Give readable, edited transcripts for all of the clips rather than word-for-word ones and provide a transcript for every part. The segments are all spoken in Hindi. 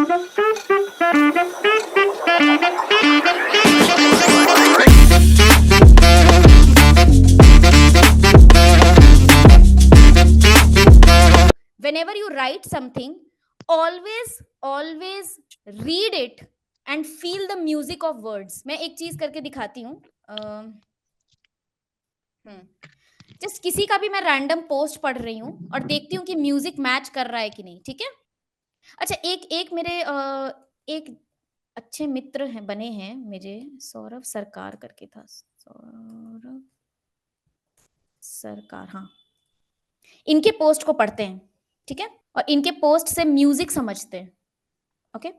Whenever you write something, always read it and feel the music of words. मैं एक चीज करके दिखाती हूँ. जस्ट किसी का भी मैं रैंडम पोस्ट पढ़ रही हूँ और देखती हूँ कि म्यूजिक मैच कर रहा है कि नहीं. ठीक है. अच्छा, एक मेरे एक अच्छे मित्र हैं, बने हैं मेरे, सौरभ सरकार करके था. सौरभ सरकार, हाँ. इनके पोस्ट को पढ़ते हैं. ठीक है. और इनके पोस्ट से म्यूजिक समझते हैं. Okay.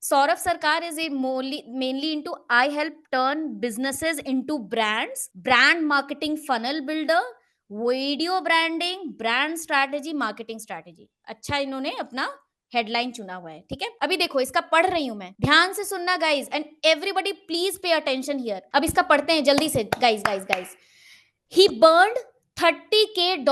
Saurav Sarkar is mainly into I help turn businesses into brands, brand marketing funnel builder, video branding, brand strategy, marketing strategy. अच्छा इन्होंने अपना हेडलाइन चुना हुआ है. ठीक है. अभी देखो इसका पढ़ रही हूं मैं, ध्यान से सुनना guys, and everybody please pay attention here. अब इसका पढ़ते हैं जल्दी से guys. He burned $30K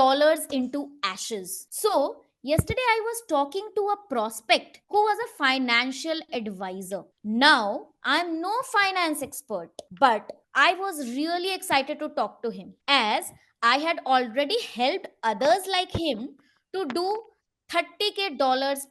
into ashes. So yesterday I was talking to a prospect who was a financial advisor. Now I'm no finance expert, but I was really excited to talk to him as I had already helped others like him to do $30K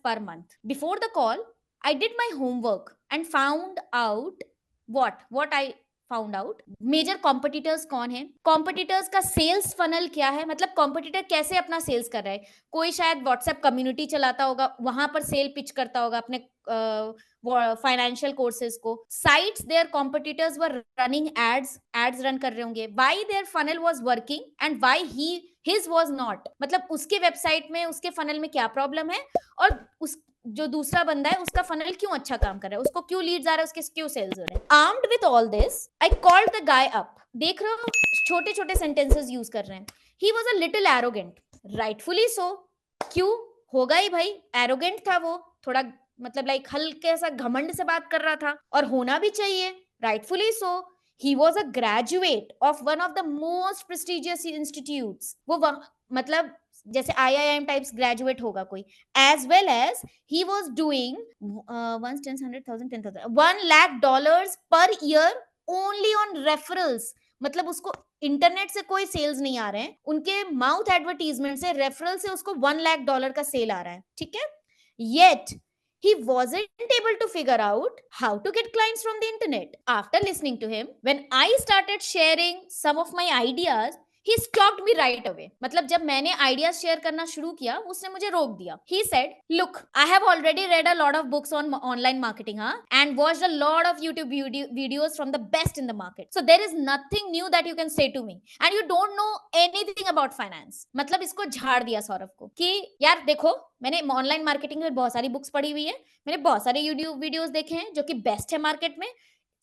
per month. Before the call, I did my homework and found out what I found out. Major competitors कौन है, कॉम्पिटिटर्स का सेल्स फनल क्या है, मतलब कॉम्पिटिटर कैसे अपना सेल्स कर रहा है. कोई शायद व्हाट्सएप कम्युनिटी चलाता होगा, वहां पर सेल पिच करता होगा अपने फाइनेंशियल कोर्सेज को. Sites their competitors were running ads run कर रहे होंगे. Why their funnel was working and why his was not, मतलब उसके वेबसाइट में, उसके फनल में क्या प्रॉब्लम है, और उस जो दूसरा बंदा है उसका फनल क्यों अच्छा काम कर रहा है, उसको क्यों लीड्स आ रहा है, उसके क्यों सेल्स हो रहे हैं. Armed with all this I called the guy up. देख रहे हो छोटे छोटे सेंटेंसेस यूज कर रहे हैं. He was a little arrogant, rightfully so. क्यों होगा ही भाई, एरोगेंट था वो, थोड़ा मतलब लाइक हल्के सा घमंड से बात कर रहा था, और होना भी चाहिए, rightfully so. He was a graduate of one of the most prestigious institutes. वो मतलब जैसे IIM टाइप्स ग्रेजुएट होगा कोई. As well as he was doing $1,00,000 per year only on referrals. मतलब उसको इंटरनेट से कोई सेल्स नहीं आ रहे हैं, उनके माउथ एडवर्टीजमेंट से, रेफरल से उसको $1,00,000 का सेल आ रहा है. ठीक है. Yet he wasn't able to figure out how to get clients from the internet. After listening to him, when I started sharing some of my ideas, he stopped me right away. मतलब जब मैंने आइडियाज शेयर करना शुरू किया, उसने मुझे रोक दिया. He said, look, I have already read a lot of books on online marketing, and watched a lot of YouTube videos from the best in the market. So there is nothing new that you can say to me, and you don't know anything about finance. मतलब इसको झाड़ दिया सौरभ को कि यार देखो, मैंने ऑनलाइन मार्केटिंग में बहुत सारी बुक्स पढ़ी हुई है, मैंने बहुत सारे यूट्यूब वीडियोस देखे हैं जो कि बेस्ट है मार्केट में,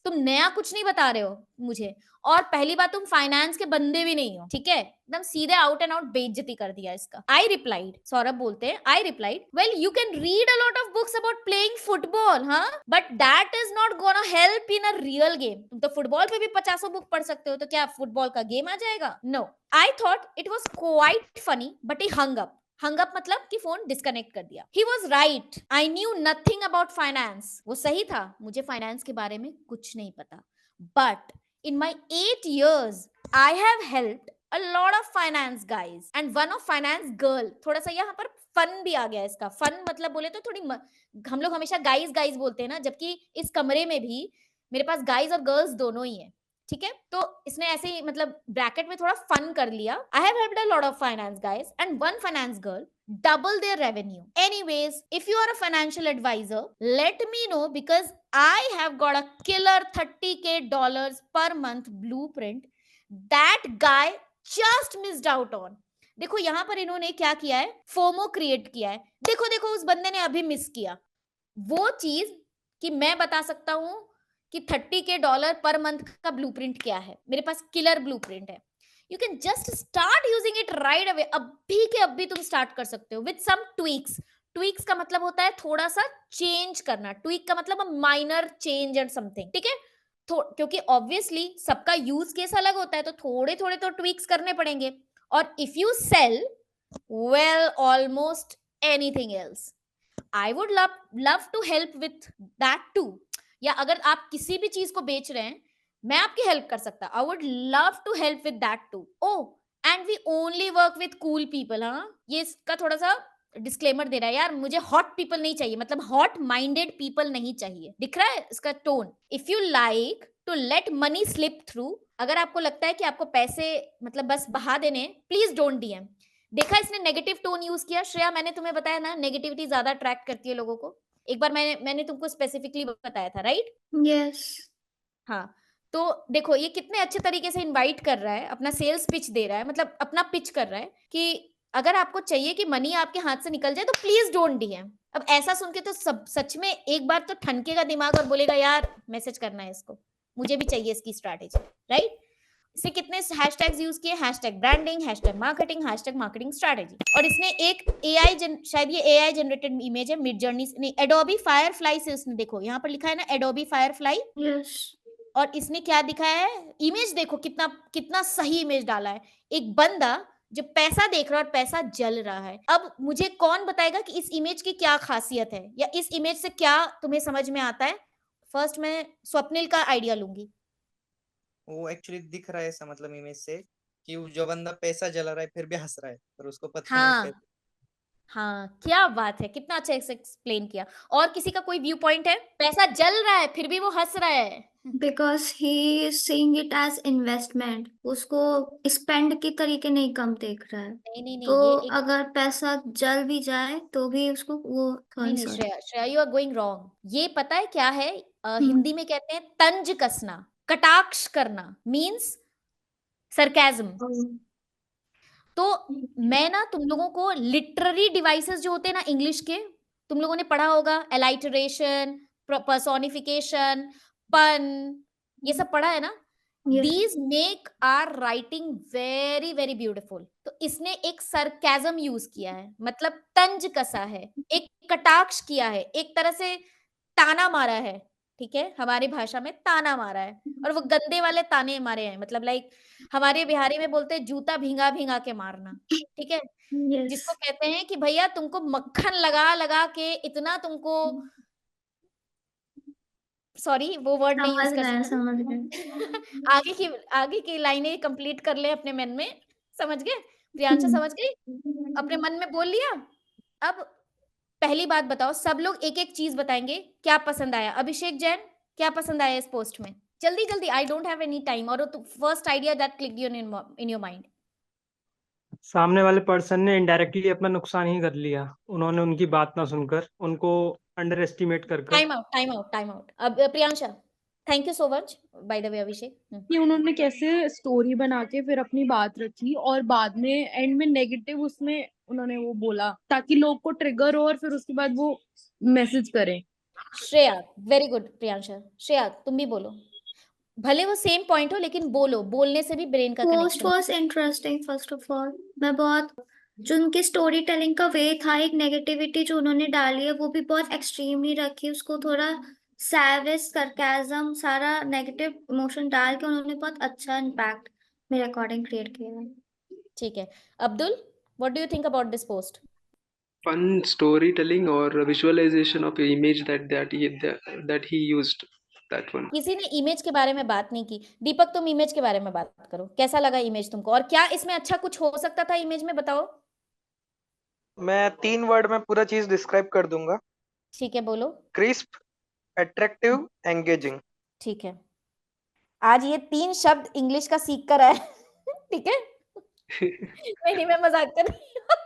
तुम नया कुछ नहीं बता रहे हो मुझे, और पहली बात तुम फाइनेंस के बंदे भी नहीं हो. ठीक है. एकदम सीधे आउट एंड आउट बेइज्जती कर दिया इसका. आई रिप्लाइड, सौरभ बोलते हैं, I replied, well you can read a lot of books about playing football, हाँ, but that is not gonna help in a real game. तुम तो फुटबॉल पे भी 50 बुक पढ़ सकते हो, तो क्या फुटबॉल का गेम आ जाएगा? No. I thought it was quite funny, but he hung up. मतलब कि फोन डिस्कनेक्ट कर दिया. He was right. I knew nothing about finance. वो सही था, मुझे फाइनेंस के बारे में कुछ नहीं पता. But in my 8 years, I have helped a lot of finance guys and one of finance girl. थोड़ा सा यहाँ पर फन भी आ गया इसका. फन मतलब बोले तो थोड़ी हम लोग हमेशा गाइज बोलते हैं ना, जबकि इस कमरे में भी मेरे पास गाइज और गर्ल्स दोनों ही है. ठीक है. तो इसने ऐसे ही मतलब ब्रैकेट में थोड़ा फन कर लिया. I have helped a lot of finance guys and one finance girl double their revenue. Anyways, if you are a financial advisor, let me know because I have got a killer $30K per month blueprint that guy just missed out on. देखो यहां पर इन्होंने क्या किया है, फोमो क्रिएट किया है. देखो उस बंदे ने अभी मिस किया वो चीज कि मैं बता सकता हूं कि $30K पर मंथ का ब्लूप्रिंट क्या है. मेरे पास किलर ब्लूप्रिंट है. You can just start using it right away. अभी के अभी तुम स्टार्ट कर सकते हो with some tweaks. Tweaks का मतलब होता है थोड़ा सा चेंज करना. Tweak का मतलब माइनर चेंज एंड समथिंग. ठीक है. क्योंकि ऑब्वियसली सबका यूज केस अलग होता है, तो थोड़े थोड़े तो ट्वीक्स करने पड़ेंगे. और if you sell, well, almost anything else. I would love to help with that too. या अगर आप किसी भी चीज को बेच रहे हैं, मैं आपकी हेल्प कर सकता, I would love to help with that too. Oh, and we only work with cool people. हाँ, ये इसका थोड़ा सा डिस्क्लेमर दे रहा है यार, मुझे हॉट पीपल नहीं चाहिए, मतलब हॉट माइंडेड पीपल नहीं चाहिए। दिख रहा है इसका tone? If you like to let money slip through, अगर आपको लगता है कि आपको पैसे मतलब बस बहा देने, प्लीज डोंट डीएम। देखा इसने नेगेटिव टोन यूज किया। श्रेया, मैंने तुम्हें बताया ना नेगेटिविटी ज्यादा अट्रैक्ट करती है लोगों को। एक बार मैंने तुमको स्पेसिफिकली बताया था, राइट? यस। हाँ, तो देखो ये कितने अच्छे तरीके से इनवाइट कर रहा है, अपना सेल्स पिच दे रहा है, मतलब अपना पिच कर रहा है कि अगर आपको चाहिए कि मनी आपके हाथ से निकल जाए तो प्लीज डोंट डीएम। अब ऐसा सुन के तो सब सच में एक बार तो ठनकेगा दिमाग और बोलेगा यार मैसेज करना है इसको, मुझे भी चाहिए इसकी स्ट्रैटेजी, राइट? इसने कितने हैशटैग्स यूज किए? Hashtag branding, hashtag marketing, hashtag marketing strategy. और इसने एक शायद ये एआई जनरेटेड इमेज है, मिड जर्नी नहीं, एडोबी फायरफ्लाई से उसने, देखो यहाँ पर लिखा है ना एडोबी फायरफ्लाई, यस। और इसने क्या दिखाया है? इमेज देखो, कितना कितना सही इमेज डाला है। एक बंदा जो पैसा देख रहा है और पैसा जल रहा है। अब मुझे कौन बताएगा कि इस इमेज की क्या खासियत है या इस इमेज से क्या तुम्हें समझ में आता है? फर्स्ट मैं स्वप्निल का आइडिया लूंगी। वो एक्चुअली दिख रहा है ऐसा, मतलब इमेज से कि वो जो बंदा पैसा जला रहा है फिर भी हंस रहा है, पर उसको पता नहीं हाँ हाँ, क्या बात है, कितना अच्छा से एक्सप्लेन किया। और किसी का कोई व्यू पॉइंट है? पैसा जल रहा है फिर भी वो हंस रहा है। Because he is seeing it as investment, उसको स्पेंड के तरीके नहीं कम देख रहा है। नहीं नहीं तो नहीं, ये एक, अगर पैसा जल भी जाए तो भी उसको वो नहीं सॉरी नहीं sorry. Shreya, Shreya you are going wrong. ये पता है क्या है? हिंदी में कहते हैं तंज कसना, कटाक्ष करना, मीन्स सरकाजम। तो मैं ना तुम लोगों को लिटरेरी डिवाइसेस जो होते हैं ना इंग्लिश के, तुम लोगों ने पढ़ा होगा, एलाइटरेशन, पर्सोनिफिकेशन, पन, ये सब पढ़ा है ना? These make our writing very very beautiful. तो इसने एक सरकाजम यूज किया है, मतलब तंज कसा है, एक कटाक्ष किया है, एक तरह से ताना मारा है। ठीक है, हमारी भाषा में ताना मारा है, और वो गंदे वाले ताने मारे हैं, मतलब लाइक हमारे बिहारी में बोलते हैं जूता भींगा भींगा के मारना। ठीक है, यस। जिसको कहते हैं कि भैया तुमको मक्खन लगा लगा के इतना तुमको, सॉरी वो वर्ड नहीं यूज समझ कर गए सकती। समझ गए। आगे की लाइनें कंप्लीट कर ले अपने मन में। समझ गए? प्रियांशा समझ गई? अपने मन में बोल लिया। अब पहली बात बताओ, सब लोग एक एक चीज बताएंगे, क्या पसंद आया? अभिषेक जैन, क्या पसंद आया इस पोस्ट में? जल्दी जल्दी, I don't have any time. और first idea that clicked in your mind. सामने वाले पर्सन ने इनडायरेक्टली अपना नुकसान ही कर लिया। उन्होंने उनकी बात ना सुनकर, उनको अंडर एस्टिमेट कर कर। Time out, time out, time out. अब Priyansha, thank you so much by the way Abhishek. कि उन्होंने कैसे स्टोरी बना के फिर अपनी बात रखी और बाद में एंड में नेगेटिव उसमें उन्होंने वो बोला ताकि लोग को ट्रिगर हो और फिर उसके बाद वो मैसेज करें। Shreya, very good Priyansha. श्रेया तुम भी बोलो, भले वो सेम पॉइंट हो लेकिन बोलो, बोलने से भी ब्रेन का post connection. Was interesting first of all. मैं बहुत, जो उनकी स्टोरी टेलिंग का वे था, एक नेगेटिविटी जो उन्होंने डाली है वो भी बहुत एक्सट्रीम नहीं रखी, उसको थोड़ा सैविज सरकाजम सारा नेगेटिव इमोशन डाल के उन्होंने बहुत अच्छा इम्पैक्ट मेरे अकॉर्डिंग क्रिएट किया है। ठीक है, Abdul, what do you think about this post? Fun storytelling or visualization of image that he used, that one. किसी ने इमेज के बारे में बात नहीं की। दीपक, तुम इमेज के बारे में बात करो, कैसा लगा इमेज तुमको, और क्या इसमें अच्छा कुछ हो सकता था इमेज में, बताओ। मैं 3 वर्ड में पूरा चीज डिस्क्राइब कर दूंगा। ठीक है, बोलो। Crisp, attractive, engaging. ठीक है, आज ये 3 शब्द इंग्लिश का सीख कर आए। ठीक है। नहीं मैं मजाक कर रही हूँ।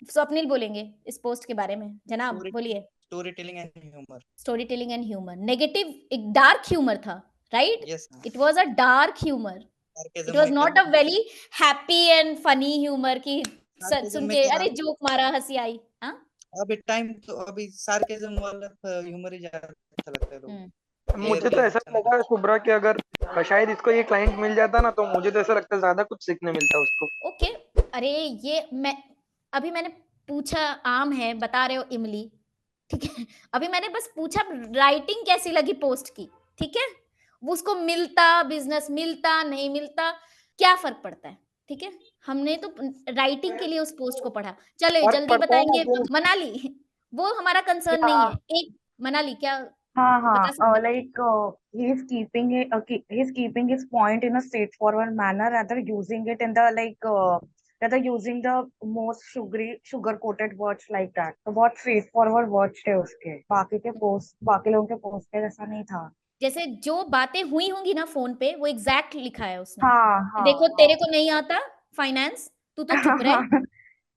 स्वप्निल बोलेंगे इस पोस्ट के बारे में। जनाब बोलिए। Story telling and humour. Story telling and humour, negative, एक डार्क ह्यूमर था, right? Yes, it was a dark humour, it was not a very happy and funny humour की सुन के अरे जोक मारा, हंसी आई। हाँ, अभी टाइम तो अभी सार्केज्म वाला ह्यूमर ही ज्यादा अच्छा लगता है लोगों। मुझे तो ऐसा लगा शुभ्रा कि अगर शायद इसको ये क्लाइंट मिल जाता ना तो मुझे तो ऐसा लगता है ज्यादा कुछ सीखने मिलता उसको। ओके, अरे ये मैंने पूछा, आम है बता रहे हो इमली, ठीक है? अभी मैंने बस पूछा राइटिंग कैसी लगी पोस्ट की, ठीक है? वो उसको मिलता, बिजनेस मिलता नहीं मिलता, क्या फर्क पड़ता है, ठीक है? हमने तो राइटिंग के लिए उस पोस्ट को पढ़ा। चलो और जल्दी पढ़ता हूँ बताएंगे वो मनाली। वो हमारा कंसर्न Yeah. नहीं है। एक मनाली क्या हाँ बता हाँ सकते हैं? like he's keeping his point in a straightforward manner rather using it in the rather using the most sugar coated words like that. तो बहुत straightforward words थे उसके, बाकी लोगों के पोस्ट के जैसा नहीं था। जैसे जो बातें हुई होंगी ना फोन पे वो एग्जैक्ट लिखा है उसने। हाँ हाँ देखो तेरे को नहीं आता फाइनेंस, तू तो चुप रहे। हाँ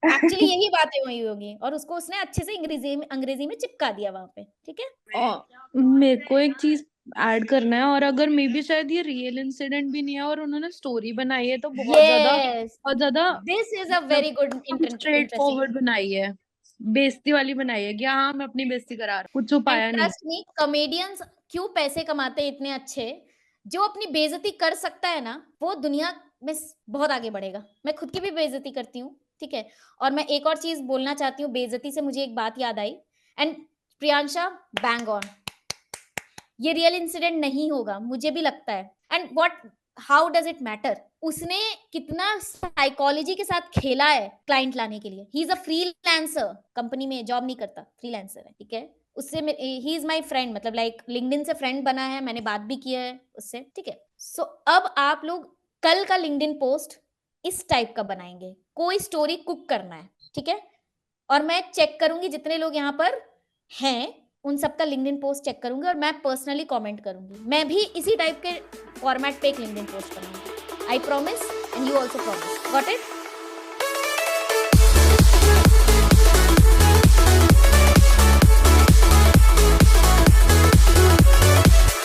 एक्चुअली यही बातें हुई होगी और उसको उसने अच्छे से अंग्रेजी में चिपका दिया वहां पे। ठीक है। और मेरे को एक चीज ऐड करना है, और अगर मे बी शायद ये रियल इंसिडेंट भी नहीं है और उन्होंने स्टोरी बनाई है तो बहुत यस, ज्यादा this is a very good straight interesting. Forward बनाई है, बेइज्जती वाली बनाई है कि हाँ मैं अपनी बेइज्जती करा रहा हूँ, कुछ छुपाया एंड नहीं। ट्रस्ट मी, कॉमेडियंस क्यों पैसे कमाते हैं इतने अच्छे? जो अपनी बेइज्जती कर सकता है ना वो दुनिया में बहुत आगे बढ़ेगा। मैं खुद की भी बेइज्जती करती हूँ, ठीक है। और मैं एक और चीज बोलना चाहती हूँ, बेइज्जती से मुझे एक बात याद आई। एंड प्रियांशा बैंग ऑन, ये रियल इंसिडेंट नहीं होगा, मुझे भी लगता है। And what, how does it matter? उसने कितना साइकोलॉजी के साथ खेला है क्लाइंट लाने के लिए। He is a freelancer, company में जॉब नहीं करता, फ्रीलांसर है, ठीक है। उससे ही इज माय फ्रेंड, मतलब लाइक लिंक्डइन से फ्रेंड बना है, मैंने बात भी किया है उससे, ठीक है। सो अब आप लोग कल का लिंक्डइन पोस्ट इस टाइप का बनाएंगे, कोई स्टोरी कुक करना है, ठीक है। और मैं चेक करूंगी जितने लोग यहाँ पर हैं उन सबका लिंक्डइन पोस्ट चेक करूंगी और मैं पर्सनली कमेंट करूंगी। मैं भी इसी टाइप के फॉर्मेट पे एक लिंक्डइन पोस्ट बनाऊंगी। I promise and you also promise. Got it?